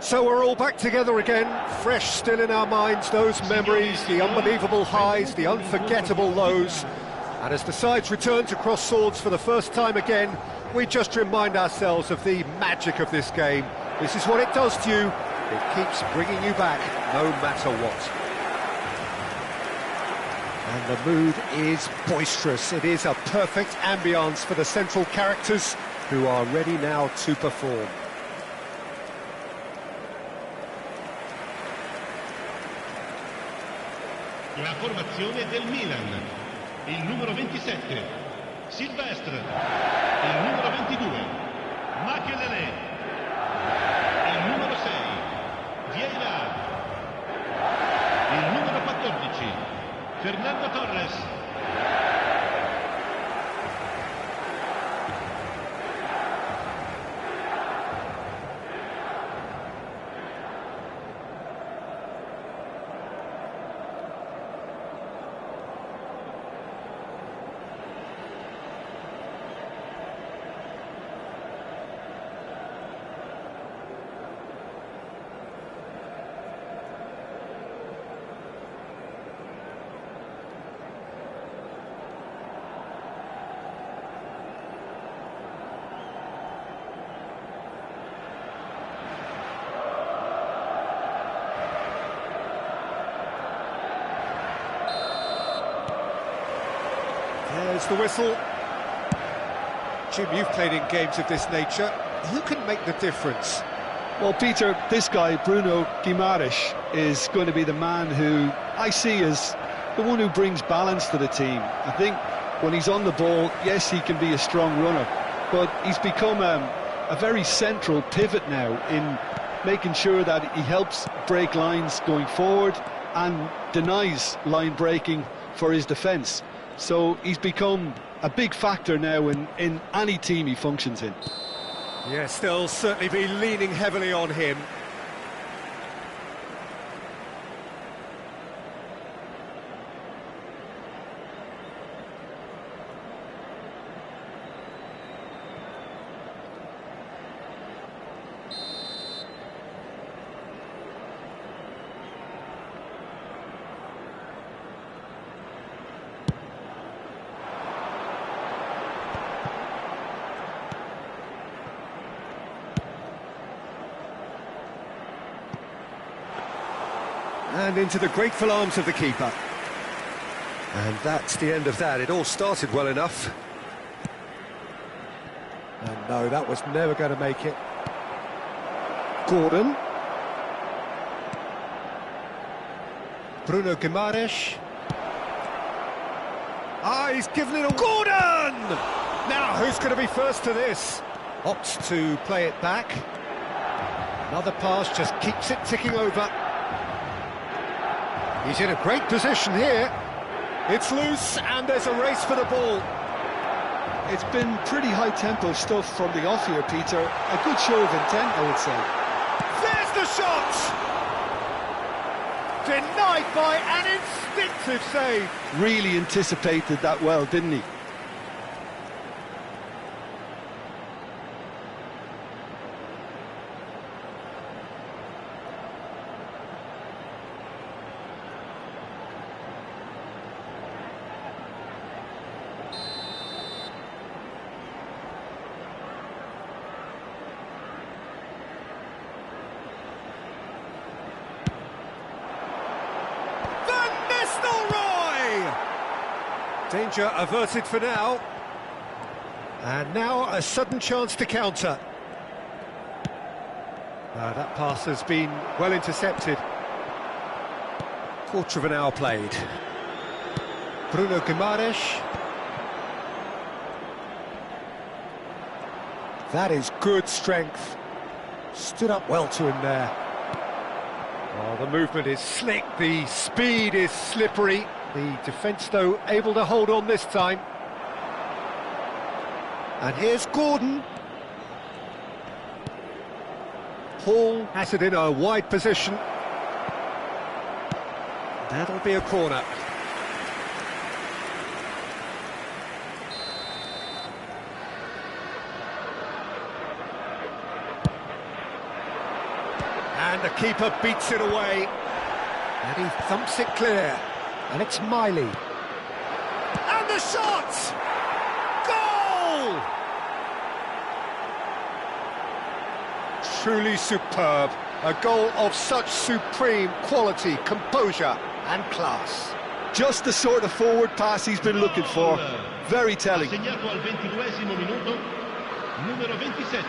So we're all back together again, fresh still in our minds, those memories, the unbelievable highs, the unforgettable lows. And as the sides return to cross swords for the first time again, we just remind ourselves of the magic of this game. This is what it does to you. It keeps bringing you back, no matter what. And the mood is boisterous. It is a perfect ambience for the central characters who are ready now to perform. La formazione del Milan, il numero 27, Silvestre, il numero 22, Makelele, il numero 6, Vieira, il numero 14, Fernando Torres. There's the whistle. Jim, you've played in games of this nature. Who can make the difference? Well, Peter, this guy, Bruno Guimaraes, is going to be the man who I see as the one who brings balance to the team. I think when he's on the ball, yes, he can be a strong runner, but he's become a very central pivot now in making sure that he helps break lines going forward and denies line breaking for his defence. So he's become a big factor now in any team he functions in. Yes, they'll certainly be leaning heavily on him. And into the grateful arms of the keeper. And that's the end of that. It all started well enough. And no, that was never going to make it. Gordon. Bruno Guimaraes. Ah, he's given it a... Gordon! Now, who's going to be first to this? Opts to play it back. Another pass just keeps it ticking over. He's in a great position here. It's loose, and there's a race for the ball. It's been pretty high-tempo stuff from the off here, Peter. A good show of intent, I would say. There's the shot! Denied by an instinctive save. Really anticipated that well, didn't he? Danger averted for now. And now a sudden chance to counter. That pass has been well intercepted. Quarter of an hour played. Bruno Guimaraes. That is good strength. Stood up well to him there. Oh, the movement is slick, the speed is slippery. The defence, though, able to hold on this time. And here's Gordon. Hall has it in a wide position. That'll be a corner. the keeper beats it away. And he thumps it clear. And it's Miley. And the shot! Goal! Truly superb. A goal of such supreme quality, composure and class. Just the sort of forward pass he's been looking for. Very telling. Segnato al 22esimo minuto, numero 27.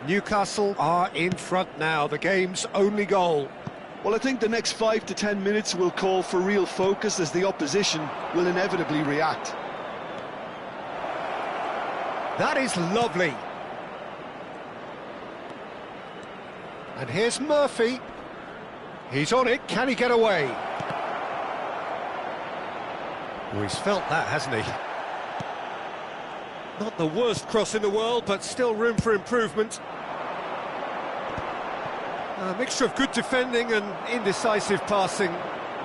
Newcastle are in front now, the game's only goal. Well, I think the next 5 to 10 minutes will call for real focus as the opposition will inevitably react. That is lovely. And here's Murphy. He's on it, can he get away? Oh, he's felt that, hasn't he? Not the worst cross in the world, but still room for improvement. A mixture of good defending and indecisive passing.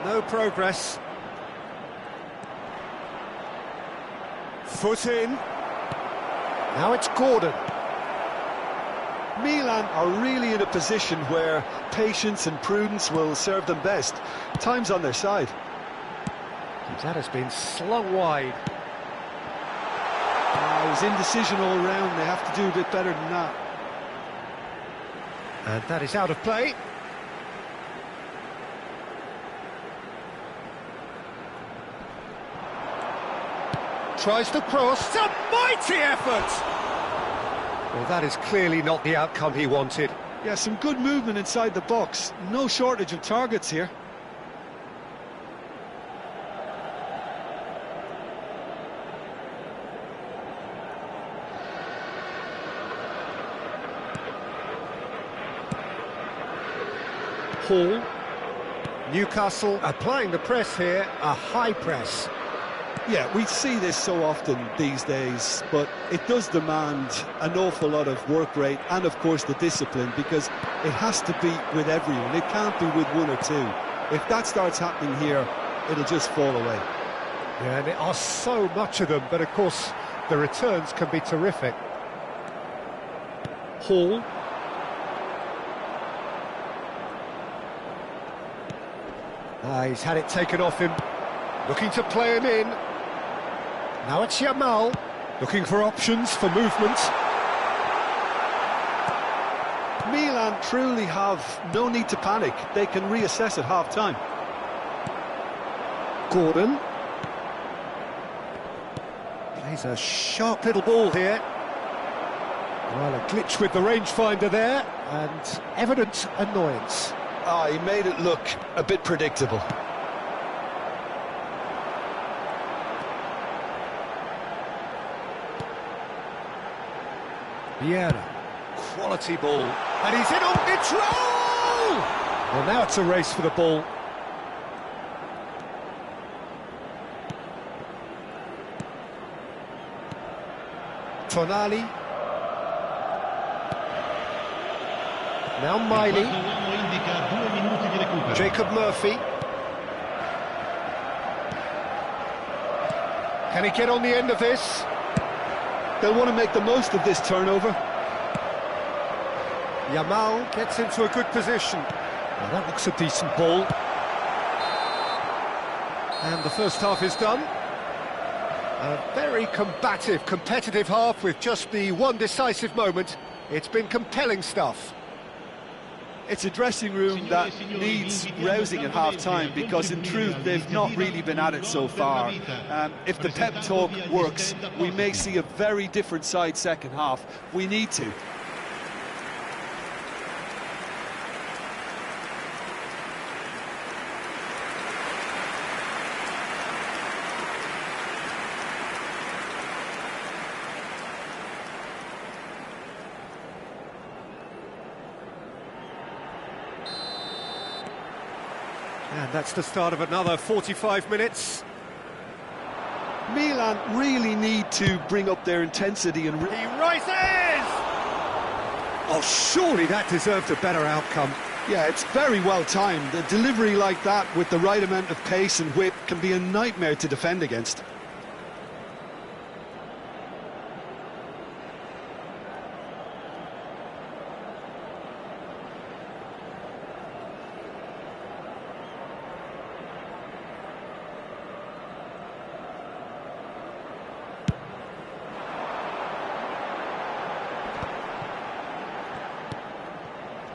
No progress. Foot in. Now it's Gordon. Milan are really in a position where patience and prudence will serve them best. Time's on their side. That has been slung wide. It was indecision all round. They have to do a bit better than that. And that is out of play. Tries to cross. It's a mighty effort! Well, that is clearly not the outcome he wanted. Yeah, some good movement inside the box. No shortage of targets here. Hall. Newcastle applying the press here, a high press. Yeah, we see this so often these days, but it does demand an awful lot of work rate and, of course, the discipline, because it has to be with everyone. It can't be with one or two. If that starts happening here, it'll just fall away. Yeah, and there are so much of them, but, of course, the returns can be terrific. Hall. He's had it taken off him, looking to play him in. Now it's Yamal, looking for options for movement. Milan truly have no need to panic. They can reassess at half-time. Gordon. Plays a sharp little ball here. Well, a glitch with the rangefinder there, and evident annoyance. He made it look a bit predictable. Vieira, quality ball, and he's in on control! Well, now it's a race for the ball. Tonali. Now Miley. Jacob Murphy. Can he get on the end of this? They'll want to make the most of this turnover. Yamal gets into a good position. Well, that looks a decent ball. And the first half is done. A very combative, competitive half with just the one decisive moment. It's been compelling stuff. It's a dressing room that needs rousing at half-time, because in truth they've not really been at it so far. If the pep talk works, we may see a very different side second half. We need to. And that's the start of another 45 minutes. Milan really need to bring up their intensity and... He rises! Oh, surely that deserved a better outcome. Yeah, it's very well timed. A delivery like that with the right amount of pace and whip can be a nightmare to defend against.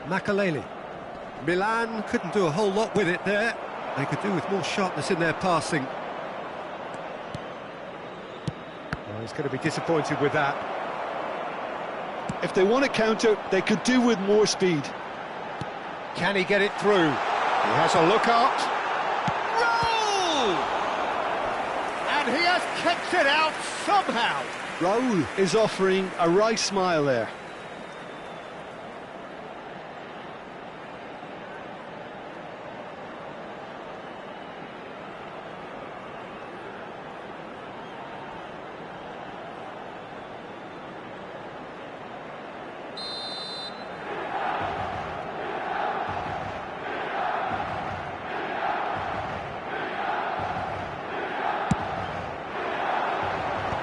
Makaleli. Milan couldn't do a whole lot with it there. They could do with more sharpness in their passing. Oh, he's going to be disappointed with that. If they want to counter, they could do with more speed. Can he get it through? He has a look out. Roll! And he has kept it out somehow. Raul is offering a wry smile there.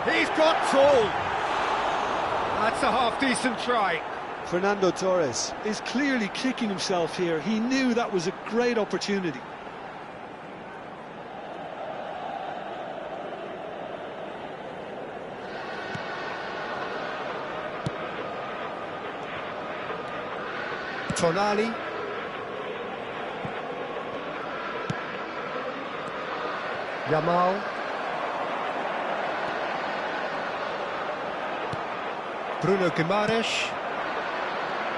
He's got tall. That's a half-decent try. Fernando Torres is clearly kicking himself here. He knew that was a great opportunity. Tonali. Yamal. Bruno Guimaraes.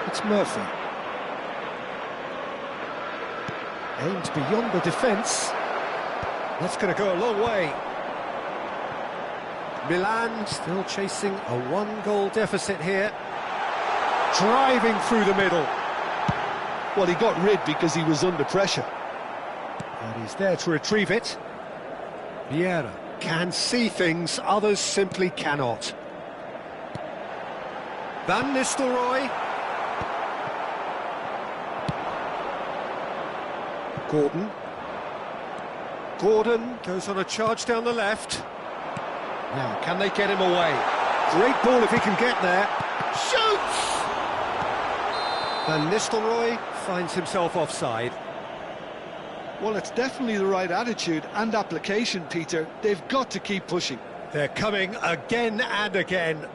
It's Murphy. Aimed beyond the defence. That's going to go a long way. Milan still chasing a one-goal deficit here. Driving through the middle. Well, he got rid because he was under pressure. And he's there to retrieve it. Vieira can see things others simply cannot. Van Nistelrooy. Gordon goes on a charge down the left. Now, can they get him away? Great ball if he can get there. Shoots! Van Nistelrooy finds himself offside. Well, it's definitely the right attitude and application, Peter. They've got to keep pushing. They're coming again and again.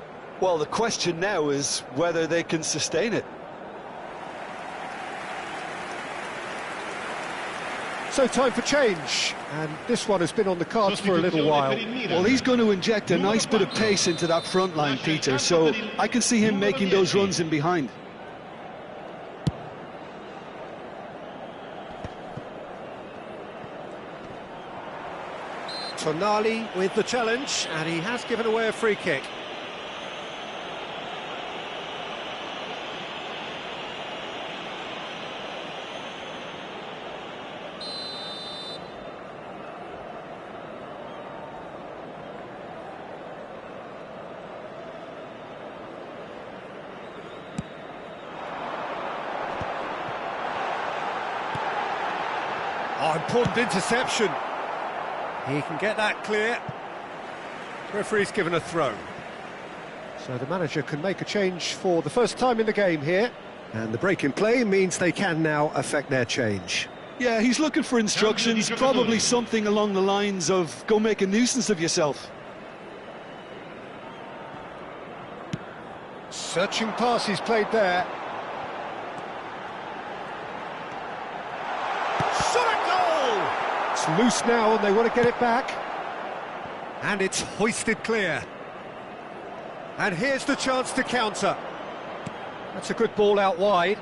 Well, the question now is whether they can sustain it. So time for change, and this one has been on the cards for a little while. Well, he's going to inject a nice bit of pace into that front line, Peter, so I can see him making those runs in behind. Tonali with the challenge, and he has given away a free kick. Oh, important interception. He can get that clear. Referee's given a throw. So the manager can make a change for the first time in the game here. And the break in play means they can now affect their change. Yeah, he's looking for instructions, probably something along the lines of, go make a nuisance of yourself. Searching pass he's played there. It's loose now and they want to get it back. And it's hoisted clear. And here's the chance to counter. That's a good ball out wide.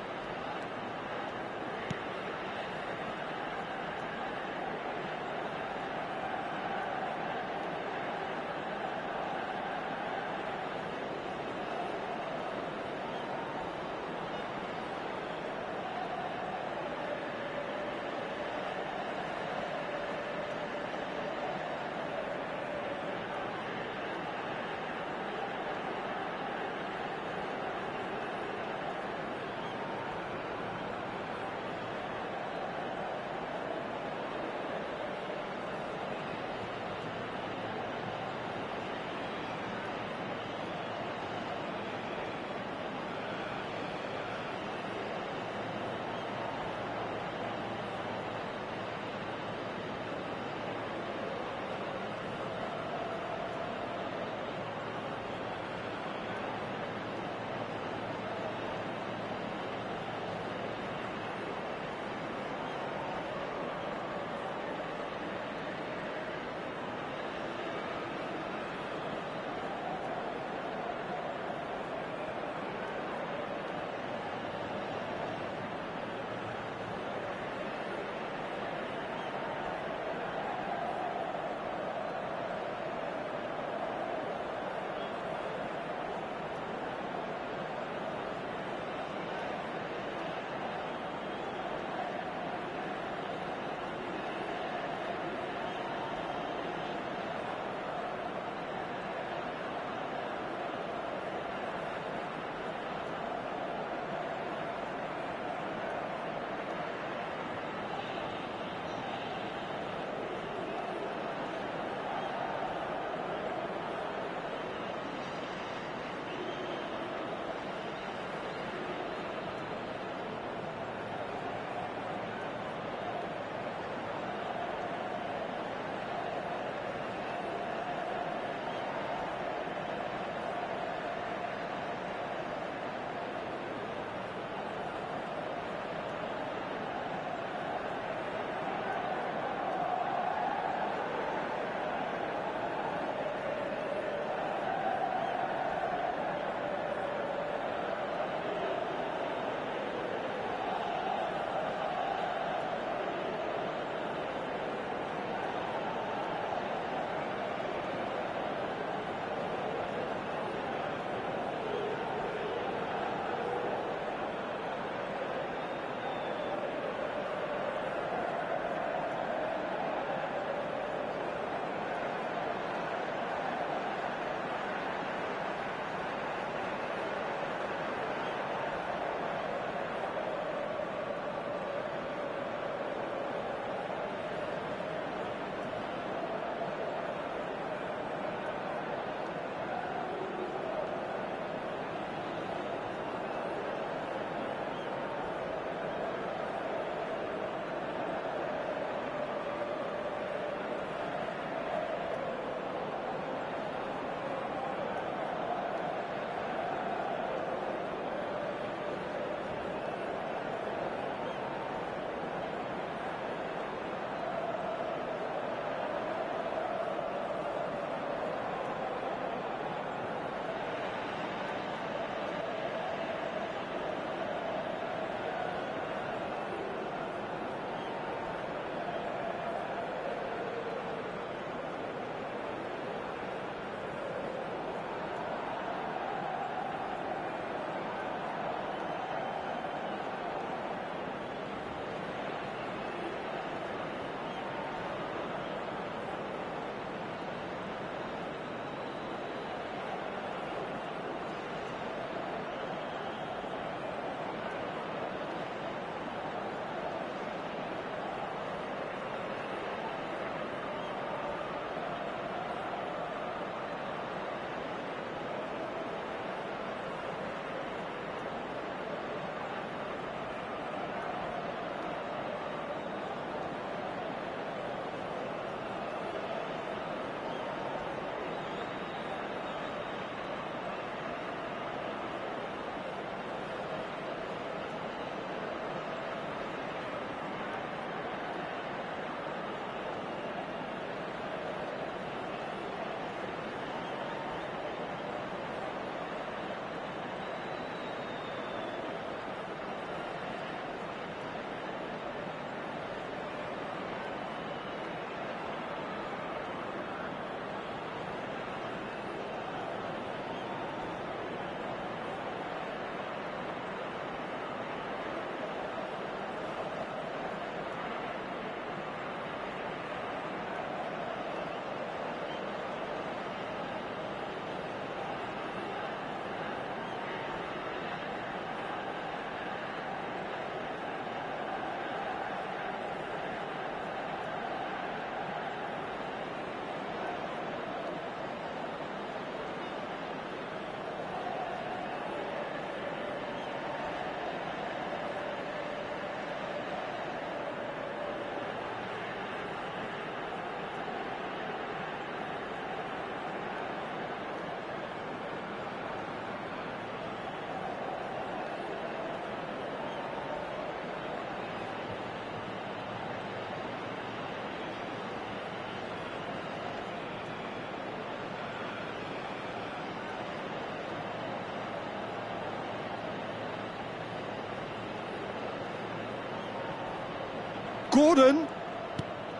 Gordon!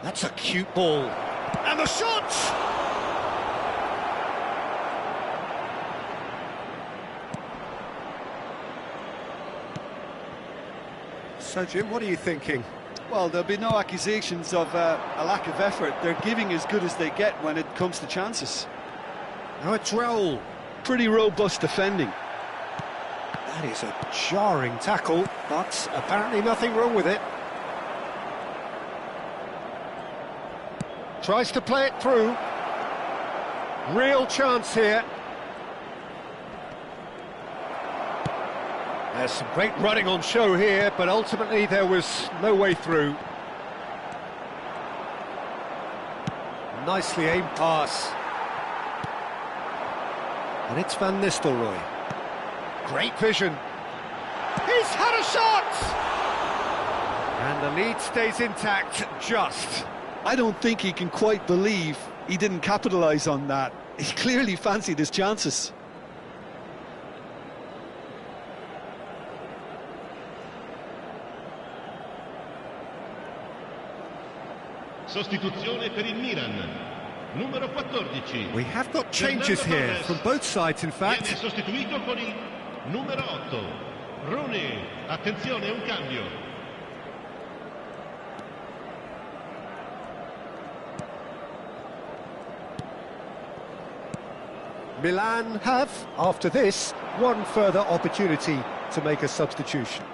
That's a cute ball. And the shot! So, Jim, what are you thinking? Well, there'll be no accusations of a lack of effort. They're giving as good as they get when it comes to chances. Now it's Raul. Pretty robust defending. That is a jarring tackle, but apparently nothing wrong with it. Tries to play it through. Real chance here. There's some great running on show here, but ultimately there was no way through. Nicely aimed pass. And it's Van Nistelrooy. Great vision. He's had a shot! And the lead stays intact, just. I don't think he can quite believe he didn't capitalise on that. He clearly fancied his chances. Sostituzione per il Milan. Numero 14. We have got changes here from both sides, in fact. Viene sostituito con il numero 8. Rooney. Attenzione, un cambio. Milan have, after this, one further opportunity to make a substitution.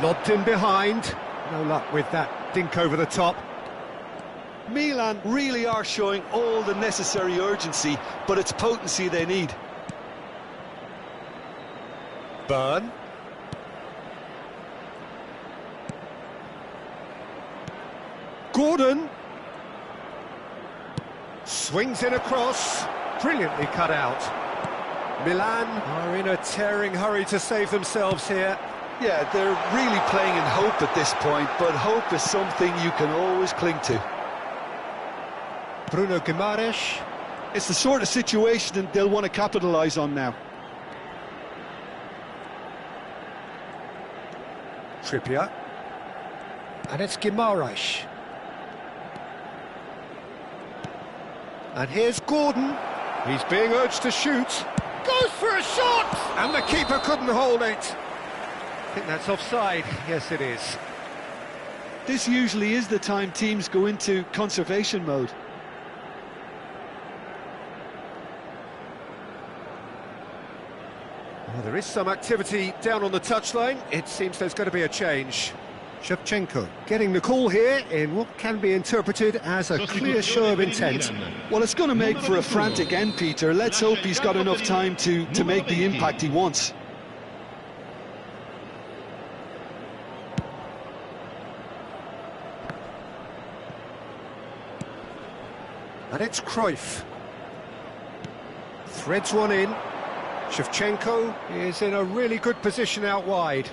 Lobbed in behind. No luck with that dink over the top. Milan really are showing all the necessary urgency, but it's potency they need. Burn. Gordon. Swings in across. Brilliantly cut out. Milan are in a tearing hurry to save themselves here. Yeah, they're really playing in hope at this point, but hope is something you can always cling to. Bruno Guimaraes. It's the sort of situation that they'll want to capitalise on now. Trippier. And it's Guimaraes. And here's Gordon. He's being urged to shoot. Goes for a shot! And the keeper couldn't hold it. I think that's offside. Yes, it is. This usually is the time teams go into conservation mode. Well, there is some activity down on the touchline. It seems there's going to be a change. Shevchenko getting the call here in what can be interpreted as a clear show of intent. Well, it's going to make for a frantic end, Peter. Let's hope he's got enough time to make the impact he wants. And it's Cruyff. Threads one in. Shevchenko is in a really good position out wide.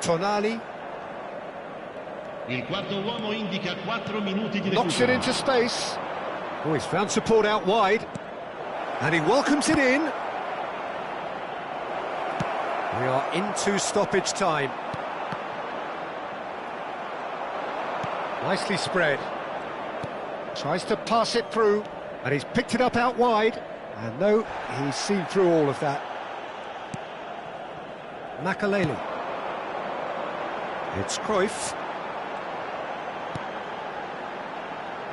Tonali. Il quarto uomo indica 4 minuti di Knocks it recupero. into space. Oh, he's found support out wide. And he welcomes it in. We are into stoppage time. Nicely spread. Tries to pass it through. And he's picked it up out wide. And no, he's seen through all of that. Makaleli. It's Cruyff.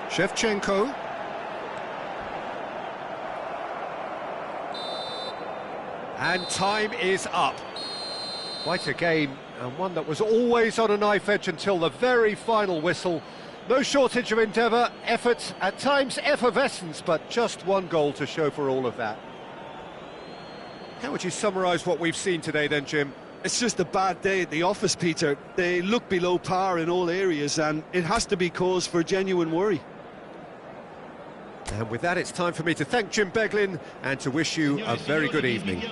Shevchenko. And time is up. Quite a game, and one that was always on a knife edge until the very final whistle. No shortage of endeavour, effort, at times effervescence, but just one goal to show for all of that. How would you summarise what we've seen today then, Jim? It's just a bad day at the office, Peter. They look below par in all areas, and it has to be cause for genuine worry. And with that, it's time for me to thank Jim Beglin and to wish you a very good evening.